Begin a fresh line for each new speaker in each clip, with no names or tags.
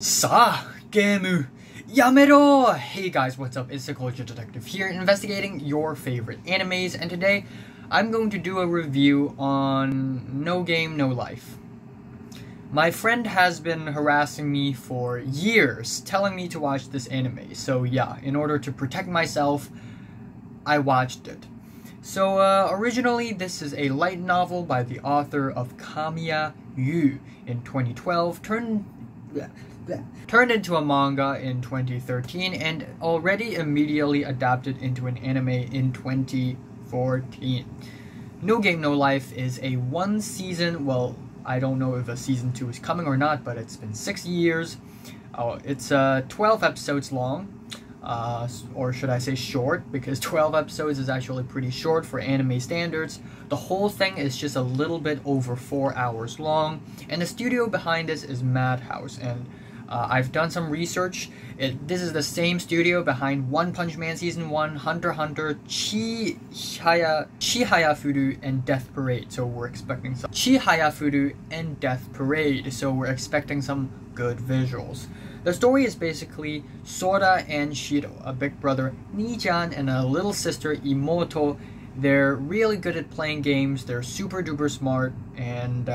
さあ、ゲームやめろ! Hey guys, what's up? It's the Culture Detective here, investigating your favorite animes, and today I'm going to do a review on No Game, No Life. My friend has been harassing me for years, telling me to watch this anime, so yeah, in order to protect myself, I watched it. So, originally, this is a light novel by the author of Kamiya Yu in 2012, turned into a manga in 2013, and already immediately adapted into an anime in 2014. No Game No Life is a one-season, well, I don't know if a season 2 is coming or not, but it's been 6 years. It's 12 episodes long, or should I say short, because 12 episodes is actually pretty short for anime standards. The whole thing is just a little bit over 4 hours long, and the studio behind this is Madhouse, and I've done some research. This is the same studio behind One Punch Man Season 1, Hunter x Hunter, Chihayafuru, and Death Parade, so we're expecting some Chihayafuru and Death Parade, so we're expecting some good visuals. The story is basically Sora and Shiro, a big brother Nii-chan and a little sister Imoto. They're really good at playing games, they're super duper smart, and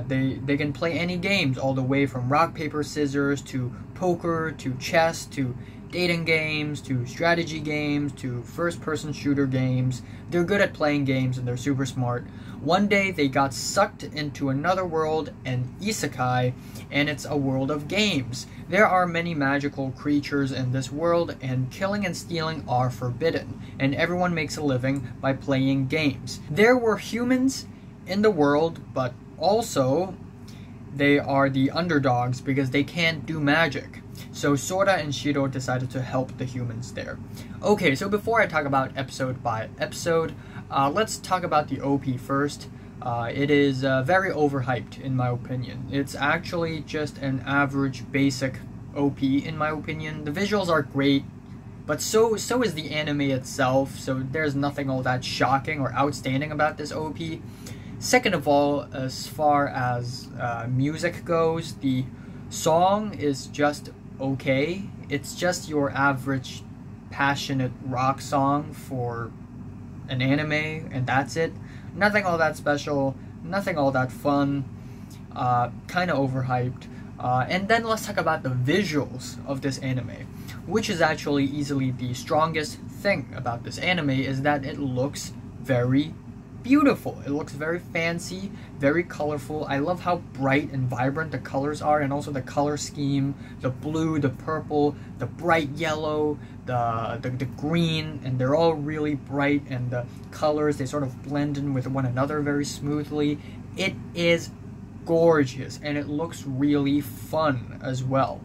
they can play any games, all the way from rock, paper, scissors, to poker, to chess, to dating games, to strategy games, to first-person shooter games. They're good at playing games and they're super smart. One day they got sucked into another world, an isekai, and it's a world of games. There are many magical creatures in this world, and killing and stealing are forbidden, and everyone makes a living by playing games. There were humans in the world, but also they are the underdogs because they can't do magic. So Sora and Shiro decided to help the humans there. Okay, so before I talk about episode by episode, let's talk about the OP first. It is very overhyped in my opinion. It's actually just an average basic OP in my opinion. The visuals are great, but so is the anime itself, so there's nothing all that shocking or outstanding about this OP. Second of all, as far as music goes, the song is just okay. It's just your average passionate rock song for an anime, and that's it. Nothing all that special, nothing all that fun, kind of overhyped. And then let's talk about the visuals of this anime, which is actually easily the strongest thing about this anime, is that it looks very beautiful. It looks very fancy, very colorful. I love how bright and vibrant the colors are, and also the color scheme, the blue, the purple, the bright yellow, the green, and they're all really bright, and the colors, they sort of blend in with one another very smoothly. It is gorgeous, and it looks really fun as well.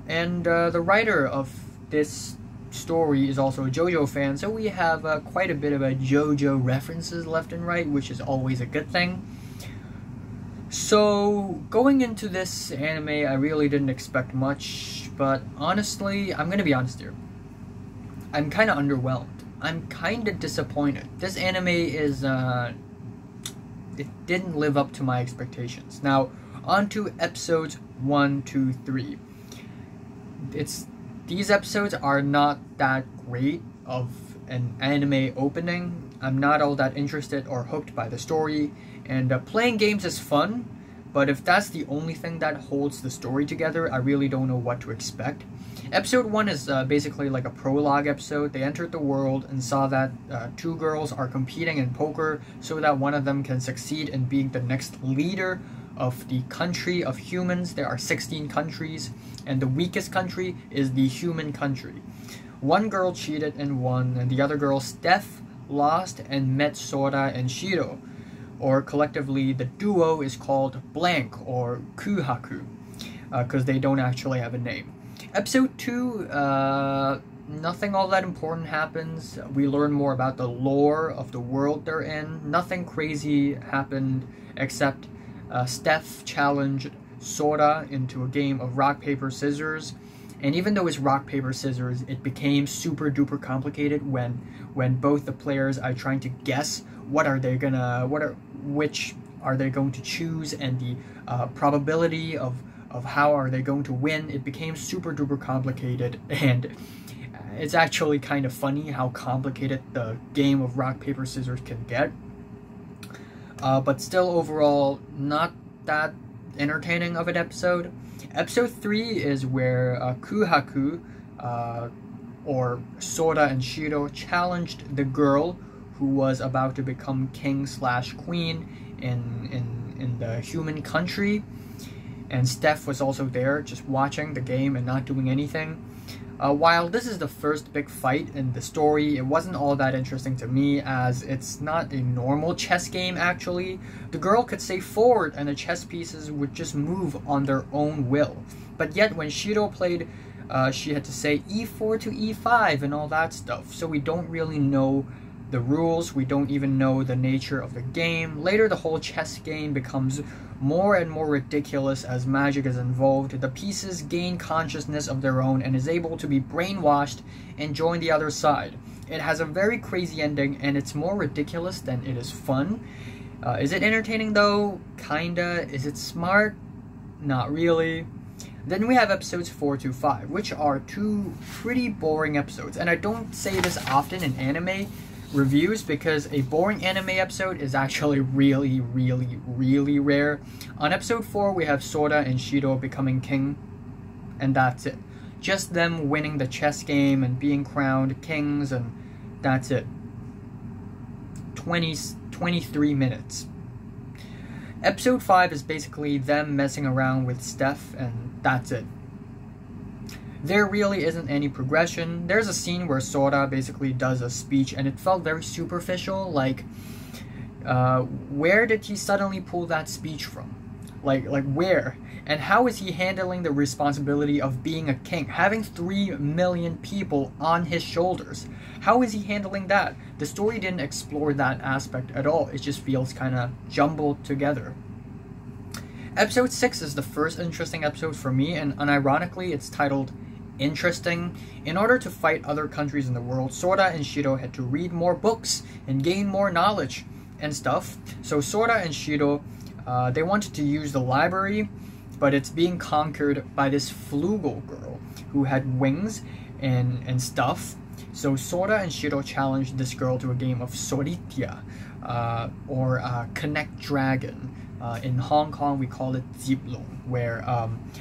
And the writer of this story is also a JoJo fan, so we have quite a bit of JoJo references left and right, which is always a good thing. So going into this anime, I really didn't expect much, but honestly, I'm gonna be honest here, I'm kind of underwhelmed. I'm kind of disappointed. This anime is it didn't live up to my expectations. Now on to episodes 1, 2, 3. These episodes are not that great of an anime opening. I'm not all that interested or hooked by the story, and playing games is fun, but if that's the only thing that holds the story together, I really don't know what to expect. Episode 1 is basically like a prologue episode. They entered the world and saw that 2 girls are competing in poker so that one of them can succeed in being the next leader of the country of humans. There are 16 countries, and the weakest country is the human country. One girl cheated and won, and the other girl, Steph, lost and met Sora and Shiro, or collectively the duo is called Blank or Kuhaku, because they don't actually have a name. Episode 2, nothing all that important happens. We learn more about the lore of the world they're in. Nothing crazy happened except Steph challenged Sora into a game of rock, paper, scissors, and even though it's rock, paper, scissors, it became super duper complicated when both the players are trying to guess which are they going to choose, and the probability of of how are they going to win, it became super duper complicated, and it's actually kind of funny how complicated the game of rock, paper, scissors can get. But still, overall, not that entertaining of an episode. Episode 3 is where Kuhaku, or Sora and Shiro, challenged the girl who was about to become king/queen in the human country. And Steph was also there, just watching the game and not doing anything. While this is the first big fight in the story, it wasn't all that interesting to me, as it's not a normal chess game actually. The girl could say forward and the chess pieces would just move on their own will. But yet when Shiro played, she had to say e4 to e5 and all that stuff, so we don't really know the rules, we don't even know the nature of the game. Later the whole chess game becomes more and more ridiculous as magic is involved. The pieces gain consciousness of their own and is able to be brainwashed and join the other side. It has a very crazy ending, and it's more ridiculous than it is fun. Is it entertaining though? Kinda. Is it smart? Not really. Then we have episodes 4 to 5, which are 2 pretty boring episodes, and I don't say this often in anime reviews because a boring anime episode is actually really rare. On episode 4 we have Sora and Shiro becoming king, and that's it. Just them winning the chess game and being crowned kings, and that's it. 23 minutes. Episode 5 is basically them messing around with Steph, and that's it. There really isn't any progression. There's a scene where Sora basically does a speech and it felt very superficial, like where did he suddenly pull that speech from? Like where? And how is he handling the responsibility of being a king, having 3 million people on his shoulders? How is he handling that? The story didn't explore that aspect at all. It just feels kind of jumbled together. Episode 6 is the first interesting episode for me, and unironically it's titled Interesting. In order to fight other countries in the world, Sora and Shiro had to read more books and gain more knowledge and stuff. So Sora and Shiro, they wanted to use the library, but it's being conquered by this Flugel girl who had wings and stuff. So Sora and Shiro challenged this girl to a game of Soritia, or Connect Dragon. In Hong Kong, we call it Ziplong, where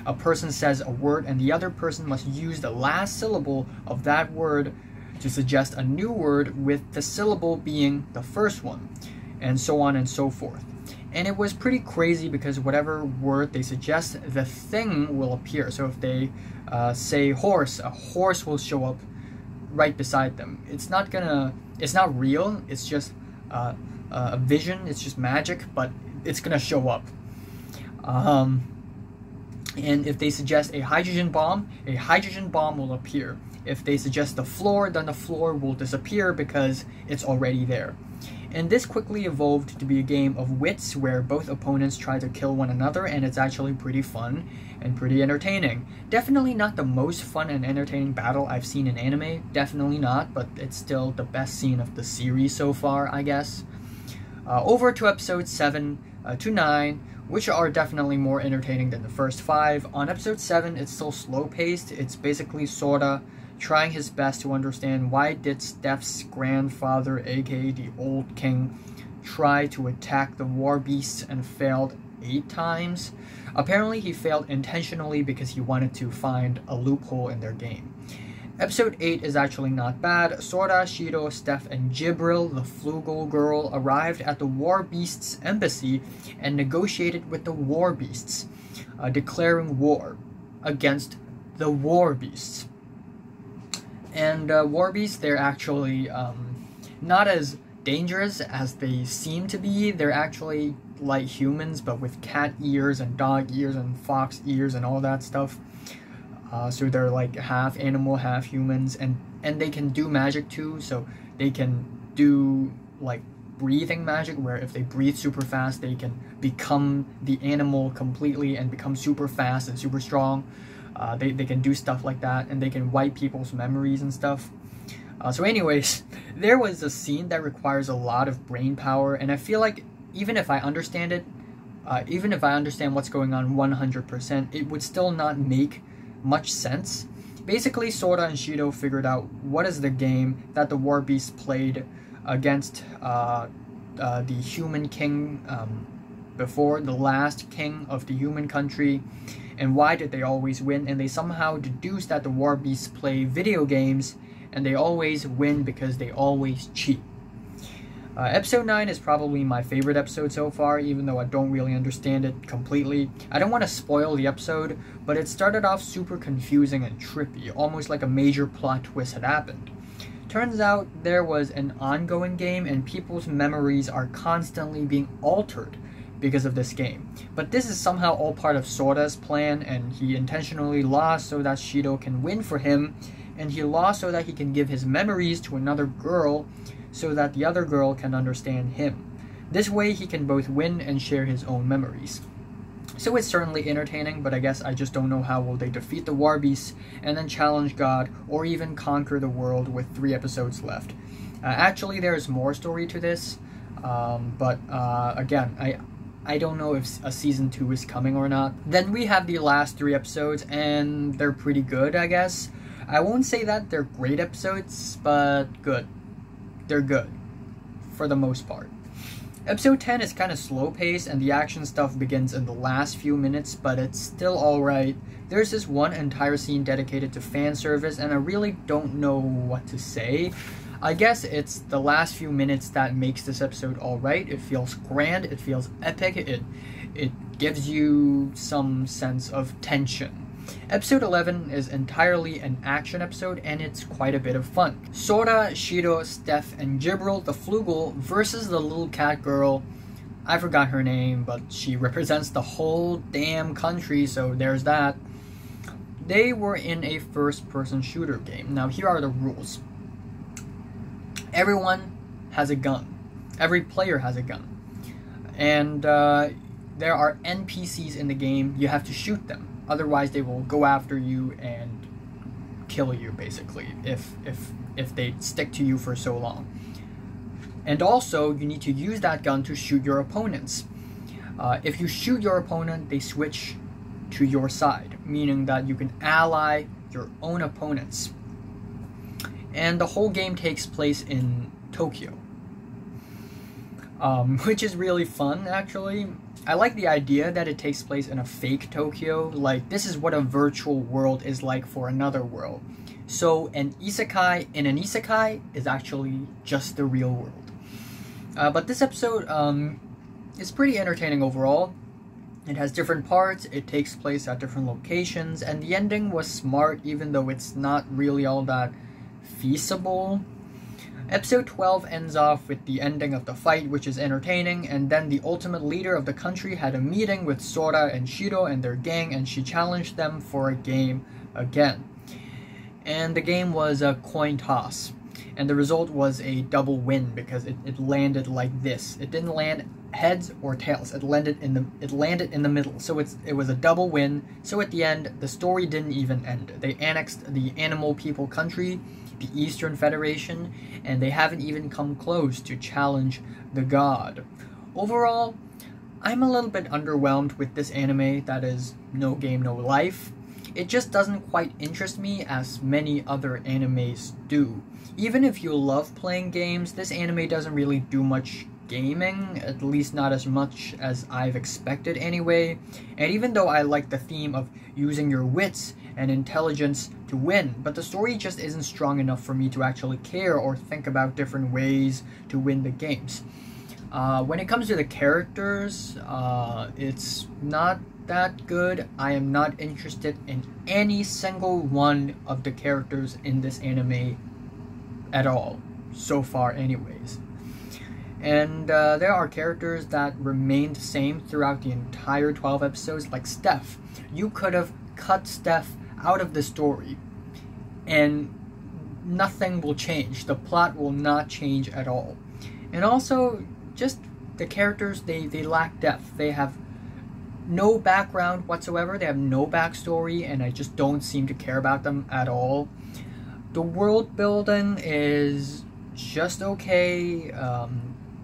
a person says a word and the other person must use the last syllable of that word to suggest a new word with the syllable being the first one, and so on and so forth. And it was pretty crazy because whatever word they suggest, the thing will appear. So if they say horse, a horse will show up right beside them. It's not real, it's just a vision, it's just magic, but it's gonna show up. And if they suggest a hydrogen bomb will appear. If they suggest the floor, then the floor will disappear because it's already there. And this quickly evolved to be a game of wits where both opponents try to kill one another, and it's actually pretty fun and pretty entertaining. Definitely not the most fun and entertaining battle I've seen in anime, definitely not, but it's still the best scene of the series so far, I guess. Over to episodes 7 to 9, which are definitely more entertaining than the first 5. On episode 7, it's still slow-paced. It's basically Sora trying his best to understand why did Steph's grandfather, aka the Old King, try to attack the war beasts and failed 8 times. Apparently he failed intentionally because he wanted to find a loophole in their game. Episode 8 is actually not bad. Sora, Shiro, Steph, and Jibril, the Flugel girl, arrived at the War Beasts' embassy and negotiated with the War Beasts, declaring war against the War Beasts. And War Beasts, they're actually not as dangerous as they seem to be. They're actually like humans, but with cat ears and dog ears and fox ears and all that stuff. So they're like half animal, half humans, and they can do magic too. So they can do like breathing magic, where if they breathe super fast, they can become the animal completely and become super fast and super strong. They can do stuff like that, and they can wipe people's memories and stuff. So anyways, there was a scene that requires a lot of brain power, and I feel like even if I understand it, Even if I understand what's going on 100%, it would still not make much sense. Basically, Sora and Shido figured out what is the game that the War Beasts played against the human king before, the last king of the human country, and why did they always win. And they somehow deduced that the War Beasts play video games and they always win because they always cheat. Episode 9 is probably my favorite episode so far, even though I don't really understand it completely. I don't want to spoil the episode, but it started off super confusing and trippy, almost like a major plot twist had happened. Turns out there was an ongoing game and people's memories are constantly being altered because of this game. But this is somehow all part of Sora's plan, and he intentionally lost so that Shido can win for him, and he lost so that he can give his memories to another girl so that the other girl can understand him. This way he can both win and share his own memories. So it's certainly entertaining, but I guess I just don't know how will they defeat the War Beasts and then challenge God or even conquer the world with 3 episodes left. Actually, there's more story to this, but again, I don't know if a season 2 is coming or not. Then we have the last 3 episodes, and they're pretty good, I guess. I won't say that they're great episodes, but good. They're good, for the most part. Episode 10 is kind of slow-paced, and the action stuff begins in the last few minutes, but it's still alright. There's this one entire scene dedicated to fan service, and I really don't know what to say. I guess it's the last few minutes that makes this episode alright. It feels grand, it feels epic, it gives you some sense of tension. Episode 11 is entirely an action episode, and it's quite a bit of fun. Sora, Shido, Steph, and Jibril the Flugel versus the little cat girl. I forgot her name, but she represents the whole damn country, so there's that. They were in a first-person shooter game. Now, here are the rules. Everyone has a gun. Every player has a gun. And there are NPCs in the game. You have to shoot them. Otherwise, they will go after you and kill you, basically, if they stick to you for so long. And also, you need to use that gun to shoot your opponents. If you shoot your opponent, they switch to your side, meaning that you can ally your own opponents. And the whole game takes place in Tokyo, which is really fun, actually. I like the idea that it takes place in a fake Tokyo. Like, this is what a virtual world is like for another world. So an isekai in an isekai is actually just the real world. But this episode is pretty entertaining overall. It has different parts, it takes place at different locations, and the ending was smart even though it's not really all that feasible. Episode 12 ends off with the ending of the fight, which is entertaining, and then the ultimate leader of the country had a meeting with Sora and Shido and their gang, and she challenged them for a game again. And the game was a coin toss, and the result was a double win because it landed like this. It didn't land heads or tails. It landed in the middle. So it was a double win. So at the end, the story didn't even end. They annexed the Animal People country, the Eastern Federation, and they haven't even come close to challenge the god. Overall, I'm a little bit underwhelmed with this anime that is no game, no life. It just doesn't quite interest me as many other animes do. Even if you love playing games, this anime doesn't really do much gaming, at least not as much as I've expected anyway. And even though I like the theme of using your wits and intelligence to win, but the story just isn't strong enough for me to actually care or think about different ways to win the games. When it comes to the characters, it's not that good. I am not interested in any single one of the characters in this anime at all, so far anyways. And there are characters that remain the same throughout the entire 12 episodes, like Steph. You could have cut Steph out of the story and nothing will change. The plot will not change at all. And also, just the characters, they lack depth. They have no background whatsoever. They have no backstory, and I just don't seem to care about them at all. The world building is just okay.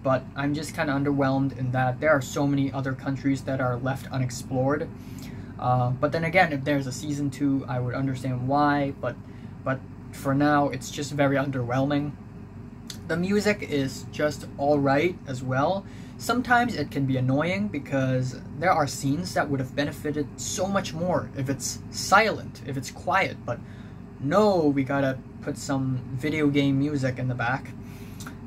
but I'm just kind of underwhelmed in that there are so many other countries that are left unexplored. But then again, if there's a season 2, I would understand why, but for now, it's just very underwhelming. The music is just alright as well. Sometimes it can be annoying because there are scenes that would have benefited so much more if it's silent, if it's quiet, but no, we gotta put some video game music in the back.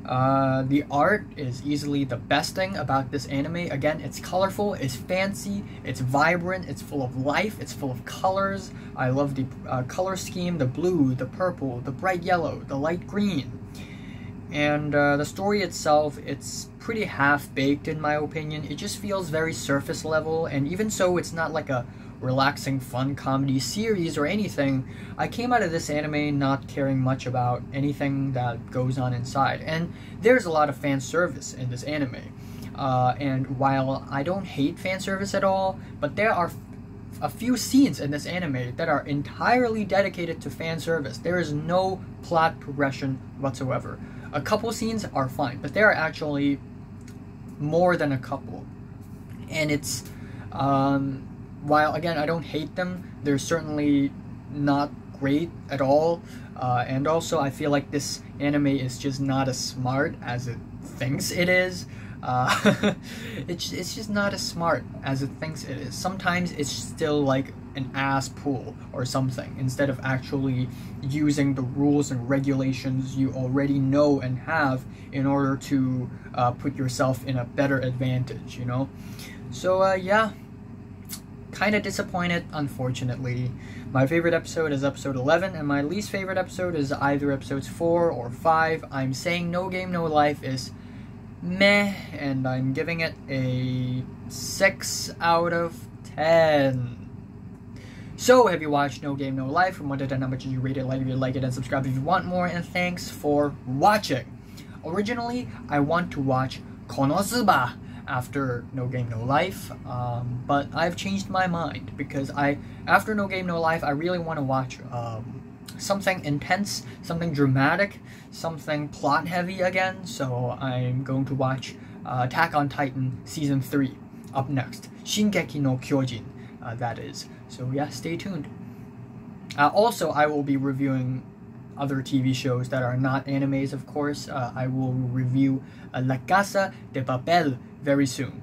The art is easily the best thing about this anime. Again, it's colorful, it's fancy, it's vibrant, it's full of life, it's full of colors. I love the color scheme, the blue, the purple, the bright yellow, the light green. And the story itself, it's pretty half-baked in my opinion. It just feels very surface level, and even so, it's not like a relaxing fun comedy series or anything. I came out of this anime not caring much about anything that goes on inside, and there's a lot of fan service in this anime. And while I don't hate fan service at all, but there are a few scenes in this anime that are entirely dedicated to fan service. There is no plot progression whatsoever. A couple scenes are fine, but there are actually more than a couple. And it's, while again, I don't hate them, they're certainly not great at all. And also, I feel like this anime is just not as smart as it thinks it is. It's just not as smart as it thinks it is. Sometimes it's still like an ass pool or something, instead of actually using the rules and regulations you already know and have in order to put yourself in a better advantage, you know? So yeah, kind of disappointed, unfortunately. My favorite episode is episode 11, and my least favorite episode is either episodes 4 or 5. I'm saying No Game No Life is meh, and I'm giving it a 6 out of 10. So, have you watched No Game No Life? From 1 to 10, how much did you rate it? Like it, and subscribe if you want more, and thanks for watching. Originally, I want to watch Konosuba after No Game No Life, but I've changed my mind, because after No Game No Life, I really want to watch something intense, something dramatic, something plot heavy again. So I'm going to watch Attack on Titan Season 3 up next. Shingeki no Kyojin, that is. So yeah, stay tuned. Also, I will be reviewing other TV shows that are not animes, of course. I will review La Casa de Papel very soon.